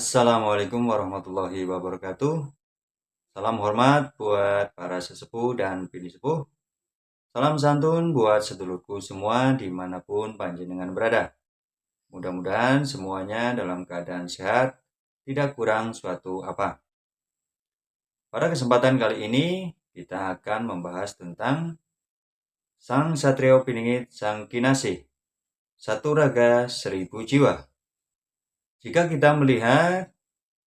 Assalamualaikum warahmatullahi wabarakatuh. Salam hormat buat para sesepuh dan bini sepuh. Salam santun buat sedulurku semua dimanapun panjenengan berada. Mudah-mudahan semuanya dalam keadaan sehat, tidak kurang suatu apa. Pada kesempatan kali ini kita akan membahas tentang Sang Satrio Piningit Sang Kinasih, Satu Raga Seribu Jiwa. Jika kita melihat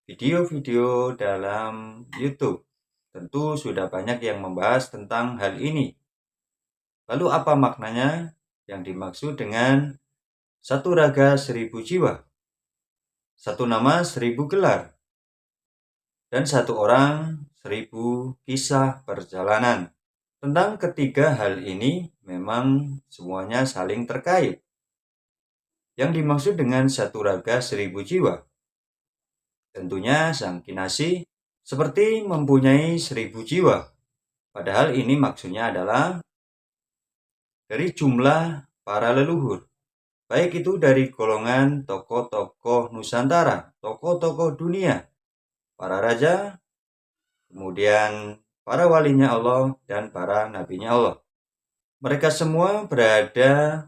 video-video dalam YouTube, tentu sudah banyak yang membahas tentang hal ini. Lalu apa maknanya yang dimaksud dengan satu raga 1000 jiwa, satu nama 1000 gelar, dan satu orang 1000 kisah perjalanan? Tentang ketiga hal ini memang semuanya saling terkait. Yang dimaksud dengan satu raga 1000 jiwa, tentunya Sang Kinasih seperti mempunyai 1000 jiwa. Padahal ini maksudnya adalah dari jumlah para leluhur, baik itu dari golongan tokoh-tokoh Nusantara, tokoh-tokoh dunia, para raja, kemudian para walinya Allah dan para nabinya Allah. Mereka semua berada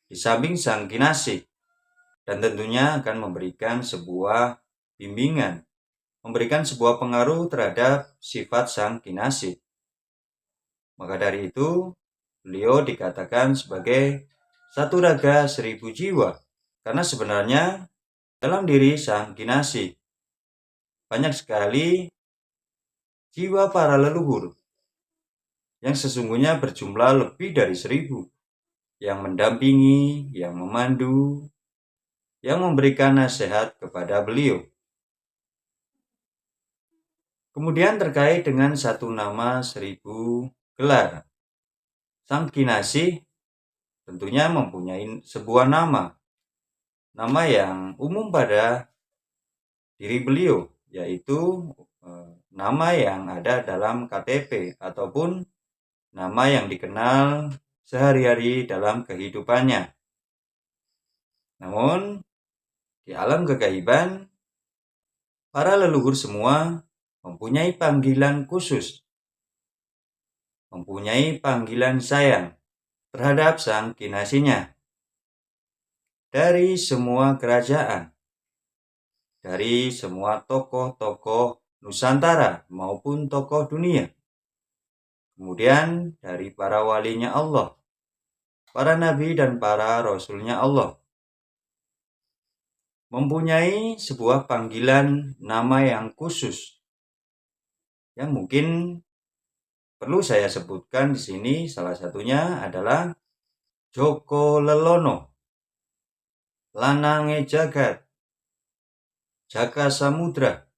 di samping Sang Kinasih dan tentunya akan memberikan sebuah bimbingan, memberikan sebuah pengaruh terhadap sifat Sang Kinasih. Maka dari itu, beliau dikatakan sebagai satu raga 1000 jiwa, karena sebenarnya dalam diri Sang Kinasih banyak sekali jiwa para leluhur yang sesungguhnya berjumlah lebih dari 1000, yang mendampingi, yang memandu, yang memberikan nasihat kepada beliau. Kemudian terkait dengan satu nama 1000 gelar, Sang Kinasih tentunya mempunyai sebuah nama yang umum pada diri beliau, yaitu nama yang ada dalam KTP ataupun nama yang dikenal sehari-hari dalam kehidupannya. Namun di alam kegaiban, para leluhur semua mempunyai panggilan khusus, mempunyai panggilan sayang terhadap Sang Kinasihnya. Dari semua kerajaan, dari semua tokoh-tokoh Nusantara maupun tokoh dunia, kemudian dari para walinya Allah, para nabi dan para rasulnya Allah, mempunyai sebuah panggilan nama yang khusus, yang mungkin perlu saya sebutkan di sini. Salah satunya adalah Joko Lelono, Lanange Jagat, Jaka Samudra,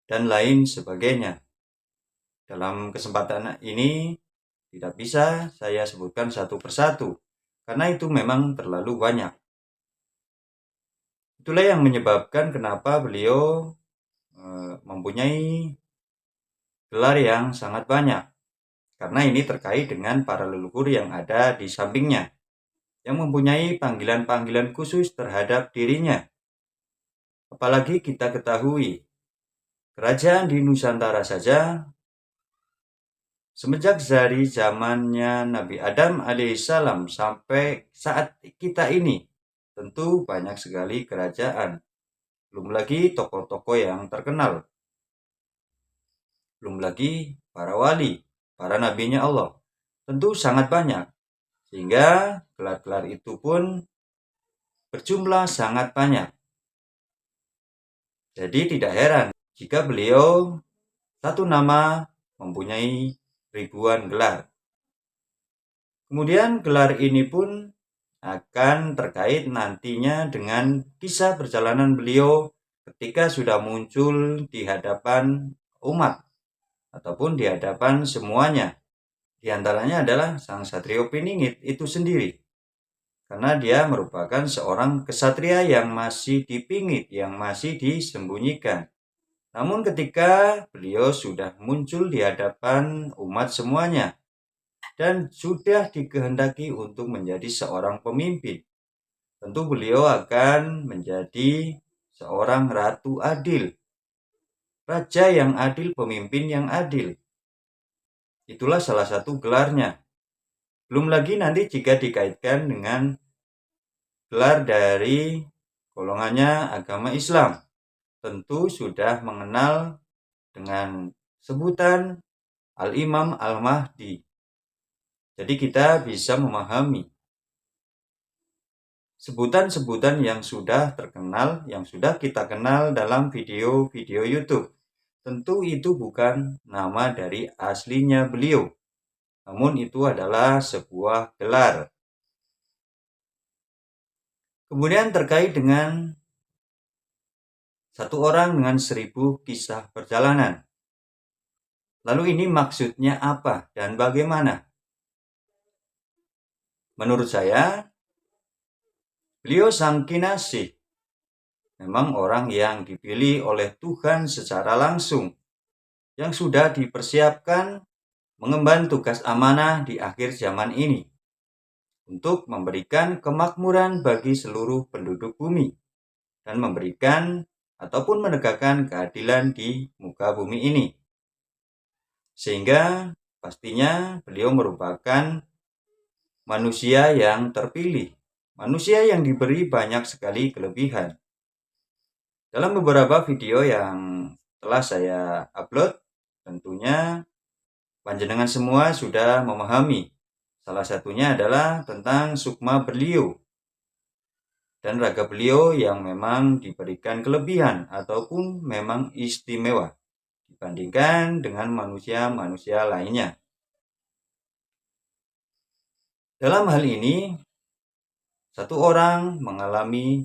dan lain sebagainya. Dalam kesempatan ini tidak bisa saya sebutkan satu persatu, karena itu memang terlalu banyak. Itulah yang menyebabkan kenapa beliau mempunyai gelar yang sangat banyak, karena ini terkait dengan para leluhur yang ada di sampingnya, yang mempunyai panggilan-panggilan khusus terhadap dirinya. Apalagi kita ketahui, kerajaan di Nusantara saja, semenjak dari zamannya Nabi Adam alaihissalam sampai saat kita ini, tentu banyak sekali kerajaan. Belum lagi tokoh-tokoh yang terkenal. Belum lagi para wali, para nabinya Allah. Tentu sangat banyak. Sehingga gelar-gelar itu pun berjumlah sangat banyak. Jadi tidak heran jika beliau satu nama mempunyai ribuan gelar. Kemudian gelar ini pun akan terkait nantinya dengan kisah perjalanan beliau ketika sudah muncul di hadapan umat ataupun di hadapan semuanya. Di antaranya adalah Sang Satrio Piningit itu sendiri, karena dia merupakan seorang kesatria yang masih dipingit, yang masih disembunyikan. Namun ketika beliau sudah muncul di hadapan umat semuanya dan sudah dikehendaki untuk menjadi seorang pemimpin, tentu beliau akan menjadi seorang ratu adil, raja yang adil, pemimpin yang adil. Itulah salah satu gelarnya. Belum lagi nanti jika dikaitkan dengan gelar dari golongannya agama Islam, tentu sudah mengenal dengan sebutan Al-Imam Al-Mahdi. Jadi kita bisa memahami sebutan-sebutan yang sudah terkenal, yang sudah kita kenal dalam video-video YouTube. Tentu itu bukan nama dari aslinya beliau, namun itu adalah sebuah gelar. Kemudian terkait dengan satu orang dengan 1000 kisah perjalanan. Lalu ini maksudnya apa dan bagaimana? Menurut saya, beliau sang kinasih. Memang orang yang dipilih oleh Tuhan secara langsung, yang sudah dipersiapkan mengemban tugas amanah di akhir zaman ini, untuk memberikan kemakmuran bagi seluruh penduduk bumi, dan memberikan ataupun menegakkan keadilan di muka bumi ini. Sehingga pastinya beliau merupakan manusia yang terpilih, manusia yang diberi banyak sekali kelebihan. Dalam beberapa video yang telah saya upload, tentunya panjenengan semua sudah memahami. Salah satunya adalah tentang sukma beliau dan raga beliau yang memang diberikan kelebihan ataupun memang istimewa dibandingkan dengan manusia-manusia lainnya. Dalam hal ini, satu orang mengalami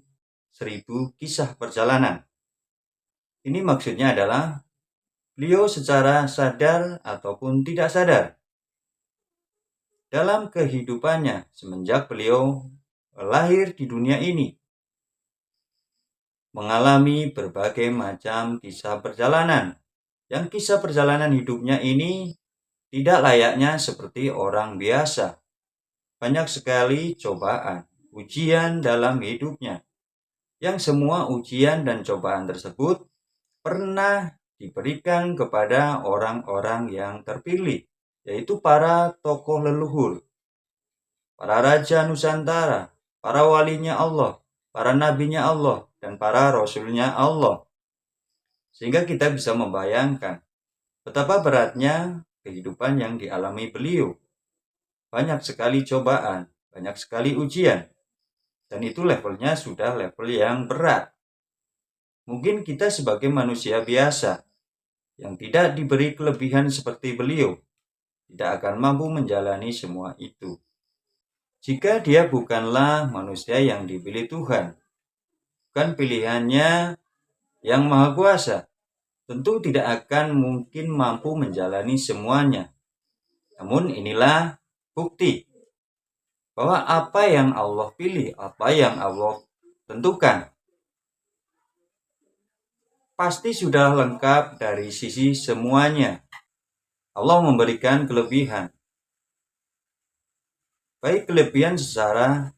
1000 kisah perjalanan. Ini maksudnya adalah beliau secara sadar ataupun tidak sadar dalam kehidupannya semenjak beliau lahir di dunia ini mengalami berbagai macam kisah perjalanan. Yang kisah perjalanan hidupnya ini tidak layaknya seperti orang biasa. Banyak sekali cobaan, ujian dalam hidupnya. Yang semua ujian dan cobaan tersebut pernah diberikan kepada orang-orang yang terpilih, yaitu para tokoh leluhur, para raja Nusantara, para walinya Allah, para nabinya Allah, dan para rasulnya Allah. Sehingga kita bisa membayangkan betapa beratnya kehidupan yang dialami beliau. Banyak sekali cobaan, banyak sekali ujian, dan itu levelnya sudah level yang berat. Mungkin kita sebagai manusia biasa yang tidak diberi kelebihan seperti beliau tidak akan mampu menjalani semua itu. Jika dia bukanlah manusia yang dipilih Tuhan, bukan pilihannya yang maha kuasa, tentu tidak akan mungkin mampu menjalani semuanya. Namun inilah bukti bahwa apa yang Allah pilih, apa yang Allah tentukan, pasti sudah lengkap dari sisi semuanya. Allah memberikan kelebihan. Baik kelebihan secara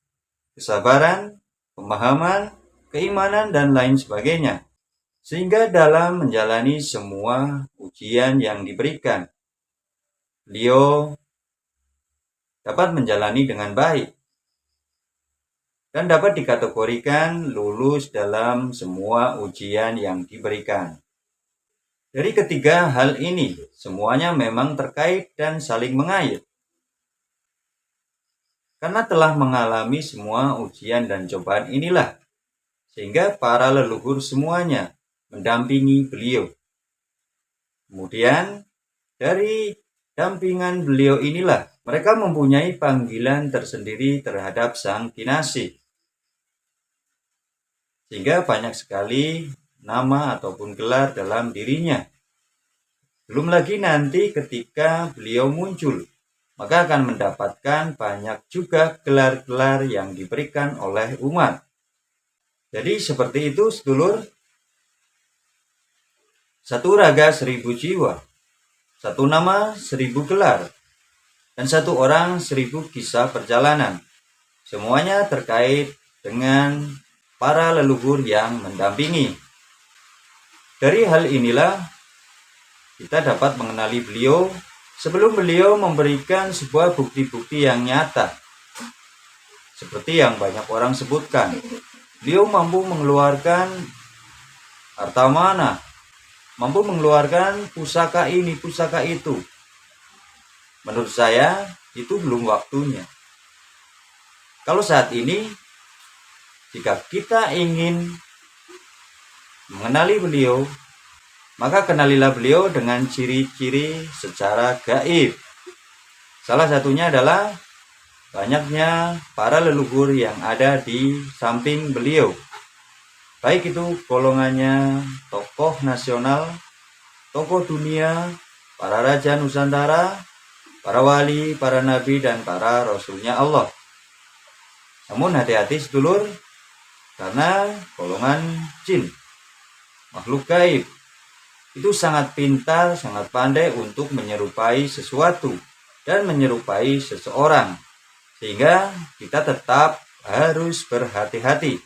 kesabaran, pemahaman, keimanan, dan lain sebagainya. Sehingga dalam menjalani semua ujian yang diberikan, beliau dapat menjalani dengan baik dan dapat dikategorikan lulus dalam semua ujian yang diberikan. Dari ketiga hal ini, semuanya memang terkait dan saling mengait. Karena telah mengalami semua ujian dan cobaan inilah, sehingga para leluhur semuanya mendampingi beliau. Kemudian, dari dampingan beliau inilah, mereka mempunyai panggilan tersendiri terhadap sang kinasih. Sehingga banyak sekali nama ataupun gelar dalam dirinya. Belum lagi nanti ketika beliau muncul, maka akan mendapatkan banyak juga gelar-gelar yang diberikan oleh umat. Jadi seperti itu sedulur, satu raga 1000 jiwa, satu nama 1000 gelar, dan satu orang 1000 kisah perjalanan. Semuanya terkait dengan para leluhur yang mendampingi. Dari hal inilah kita dapat mengenali beliau sebelum beliau memberikan sebuah bukti-bukti yang nyata. Seperti yang banyak orang sebutkan, beliau mampu mengeluarkan harta mana, mampu mengeluarkan pusaka ini, pusaka itu. Menurut saya, itu belum waktunya. Kalau saat ini, jika kita ingin mengenali beliau, maka kenalilah beliau dengan ciri-ciri secara gaib. Salah satunya adalah banyaknya para leluhur yang ada di samping beliau. Baik itu golongannya tokoh nasional, tokoh dunia, para raja Nusantara, para wali, para nabi, dan para rasulnya Allah. Namun hati-hati sedulur, karena golongan jin, makhluk gaib, itu sangat pintar, sangat pandai untuk menyerupai sesuatu dan menyerupai seseorang. Sehingga kita tetap harus berhati-hati.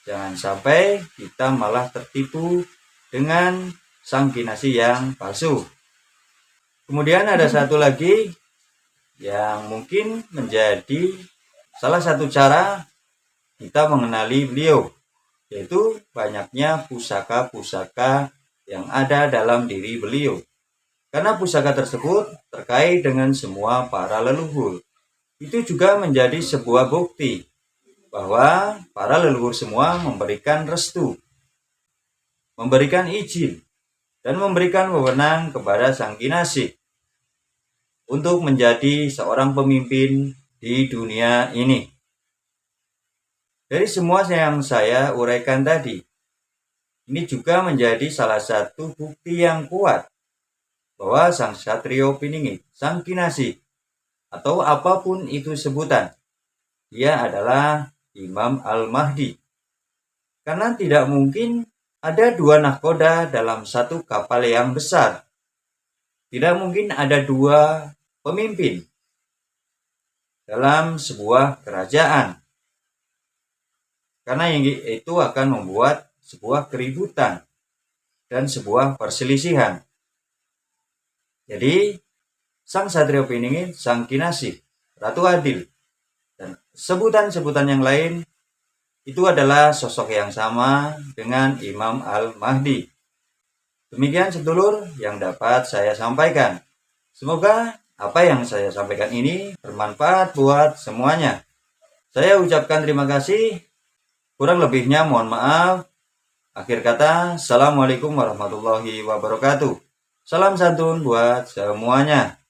Jangan sampai kita malah tertipu dengan sang kinasi yang palsu. Kemudian ada satu lagi yang mungkin menjadi salah satu cara kita mengenali beliau, yaitu banyaknya pusaka-pusaka yang ada dalam diri beliau. Karena pusaka tersebut terkait dengan semua para leluhur. Itu juga menjadi sebuah bukti bahwa para leluhur semua memberikan restu, memberikan izin, dan memberikan wewenang kepada sang kinasi untuk menjadi seorang pemimpin di dunia ini. Dari semua yang saya uraikan tadi, ini juga menjadi salah satu bukti yang kuat bahwa sang Satrio Piningit, sang kinasi, atau apapun itu sebutan, dia adalah Imam Al-Mahdi. Karena tidak mungkin ada dua nahkoda dalam satu kapal yang besar. Tidak mungkin ada dua pemimpin dalam sebuah kerajaan. Karena itu akan membuat sebuah keributan dan sebuah perselisihan. Jadi, sang Satrio Piningit, sang kinasi, Ratu Adil, dan sebutan-sebutan yang lain itu adalah sosok yang sama dengan Imam Al-Mahdi. Demikian sedulur yang dapat saya sampaikan. Semoga apa yang saya sampaikan ini bermanfaat buat semuanya. Saya ucapkan terima kasih. Kurang lebihnya mohon maaf. Akhir kata, Assalamualaikum warahmatullahi wabarakatuh. Salam santun buat semuanya.